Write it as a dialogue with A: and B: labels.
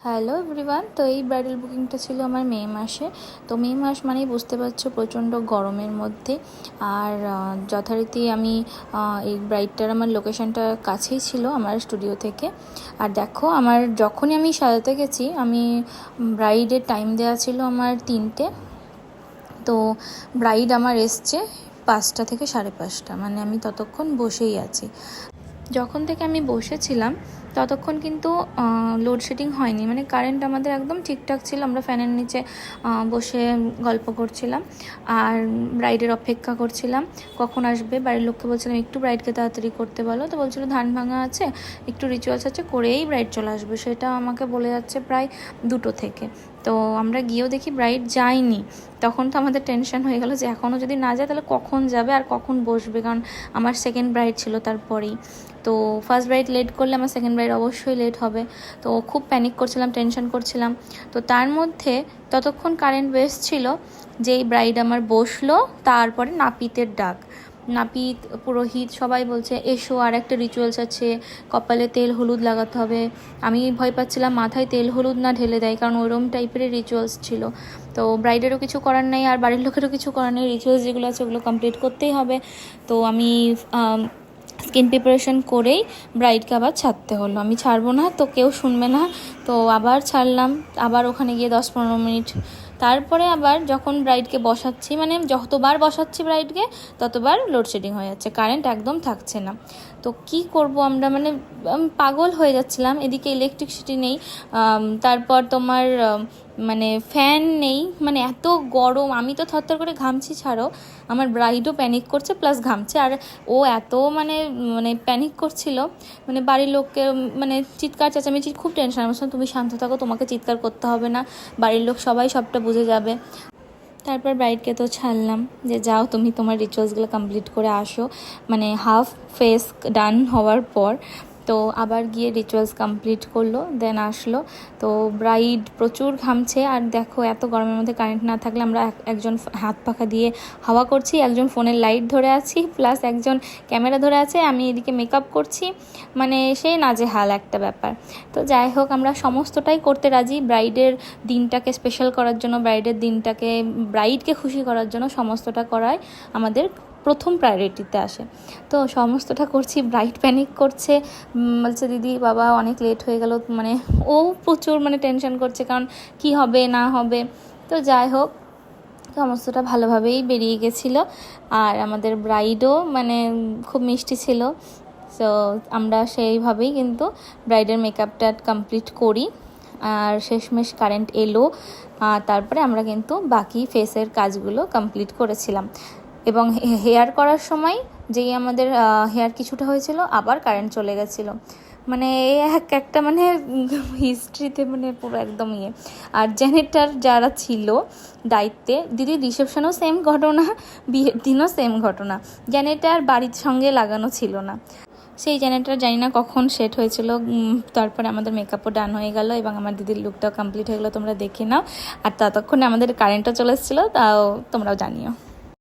A: Hello everyone. তো এই bridal বুকিংটা ছিল আমার মে মাসে। তো মে মাস মানেই বুঝতে পারছো প্রচণ্ড গরমের মধ্যে। আর যথারীতি আমি এই ব্রাইডটার আমার লোকেশনটা কাছেই ছিল আমার স্টুডিও থেকে। আর দেখো আমার যখনই আমি সাজাতে গেছি, আমি ব্রাইডের টাইম দেওয়া ছিল আমার 3টে। তো ব্রাইড আমার এসছে 5টা থেকে 5:30, মানে আমি ততক্ষণ বসেই আছি। যখন থেকে আমি বসেছিলাম ততক্ষণ কিন্তু লোডশেডিং হয়নি, মানে কারেন্ট আমাদের একদম ঠিকঠাক ছিল। আমরা ফ্যানের নিচে বসে গল্প করছিলাম আর ব্রাইডের অপেক্ষা করছিলাম কখন আসবে। বাড়ির লোককে বলছিলাম একটু ব্রাইডকে তাড়াতাড়ি করতে বলো, তো বলছিল ধান ভাঙা আছে, একটু রিচুয়ালস আছে, করেই ব্রাইড চলে আসবে। সেটা আমাকে বলে যাচ্ছে প্রায় 2টো থেকে। তো আমরা গিয়েও দেখি ব্রাইড যায়নি। তখন তো আমাদের টেনশন হয়ে গেল যে এখনও যদি না যায় তাহলে কখন যাবে আর কখন বসবে, কারণ আমার সেকেন্ড ব্রাইড ছিল তারপরেই। তো ফার্স্ট ব্রাইড লেট করলে আমার সেকেন্ড ব্রাইড অবশ্যই লেট হবে। তো খুব প্যানিক করছিলাম, টেনশন করছিলাম। তো তার মধ্যে ততক্ষণ কারেন্ট বেস ছিল, যেই ব্রাইড আমার বসলো তারপরে নাপিতের ডাক। নাপিত, পুরোহিত সবাই বলছে এসো, আর একটা রিচুয়ালস আছে, কপালে তেল হলুদ লাগাতে হবে। আমি ভয় পাচ্ছিলাম মাথায় তেল হলুদ না ঢেলে দেয়, কারণ ওরম টাইপের রিচুয়ালস ছিল। তো ব্রাইডেরও কিছু করার নেই আর বাড়ির লোকেরও কিছু করার নেই, রিচুয়ালস যেগুলো আছে ওগুলো কমপ্লিট করতেই হবে। তো আমি স্কিন প্রিপারেশন করেই ব্রাইডকে আবার ছাড়তে হলো। আমি ছাড়বো না তো কেউ শুনবে না, তো আবার ছাড়লাম। আবার ওখানে গিয়ে 10-15 মিনিট, তারপরে আবার যখন ব্রাইডকে বসাচ্ছি, মানে যতবার বসাচ্ছি ব্রাইডকে ততবার লোডশেডিং হয়ে যাচ্ছে, কারেন্ট একদম থাকছে না। তো কি করব আমরা, মানে পাগল হয়ে যাচ্ছিলাম। এদিকে ইলেকট্রিসিটি নেই, তারপর তোমার মানে ফ্যান নেই, মানে এত গরম। আমি তো থরথর করে ঘামছি ছাড়ো, আমার ব্রাইডও প্যানিক করছে প্লাস ঘামছে। আর ও এত মানে মানে প্যানিক করছিল, মানে বাড়ির লোককে মানে চিৎকার চেঁচামেচি, খুব টেনশন। আমার সঙ্গে তুমি শান্ত থাকো, তোমাকে চিৎকার করতে হবে না, বাড়ির লোক সবাই সবটা বুঝে যাবে। তারপর ব্রাইডকে তো ছাড়লাম যে যাও তুমি তোমার রিচুয়ালসগুলো কমপ্লিট করে আসো, মানে হাফ ফেস ডান হওয়ার পর। তো আবার গিয়ে রিচুয়ালস কমপ্লিট করলো, দেন আসলো। তো ব্রাইড প্রচুর ঘামছে। আর দেখো এত গরমের মধ্যে কারেন্ট না থাকলে আমরা একজন হাত পাখা দিয়ে হাওয়া করছি, একজন ফোনের লাইট ধরে আছি, প্লাস একজন ক্যামেরা ধরে আছে, আমি এদিকে মেকআপ করছি, মানে সেই নাজেহাল একটা ব্যাপার। তো যাই হোক, আমরা সমস্তটাই করতে রাজি ব্রাইডের দিনটাকে স্পেশাল করার জন্য, ব্রাইডের দিনটাকে ব্রাইডকে খুশি করার জন্য সমস্তটা করাই আমাদের প্রথম প্রায়োরিটিতে আসে। তো সমস্তটা করছি, ব্রাইড প্যানিক করছে, বলছে দিদি বাবা অনেক লেট হয়ে গেল, মানে ও প্রচুর মানে টেনশন করছে, কারণ কি হবে না হবে। তো যাই হোক, সমস্তটা ভালোভাবেই বেরিয়ে গেছিলো। আর আমাদের ব্রাইডও মানে খুব মিষ্টি ছিল। সো আমরা সেইভাবেই কিন্তু ব্রাইডের মেকআপটা কমপ্লিট করি। আর শেষমেশ কারেন্ট এলো, তারপরে আমরা কিন্তু বাকি ফেসের কাজগুলো কমপ্লিট করেছিলাম। এবং হেয়ার করার সময় যেই আমাদের হেয়ার কিছুটা হয়েছিল, আবার কারেন্ট চলে গেছিলো। মানে একটা মানে হিস্ট্রিতে মানে পুরো একদম ইয়ে। আর জেনারেটর যারা ছিল দায়িত্বে, দিদির রিসেপশনেও সেম ঘটনা, বিয়ের দিনও সেম ঘটনা। জেনারেটর বাড়ির সঙ্গে লাগানো ছিল না, সেই জেনারেটর জানি না কখন সেট হয়েছিল। তারপরে আমাদের মেকআপও ডান হয়ে গেল এবং আমার দিদির লুকটাও কমপ্লিট হয়ে গেলো, তোমরা দেখে নাও। আর ততক্ষণে আমাদের কারেন্টও চলে এসেছিলো, তাও তোমরাও জানিও।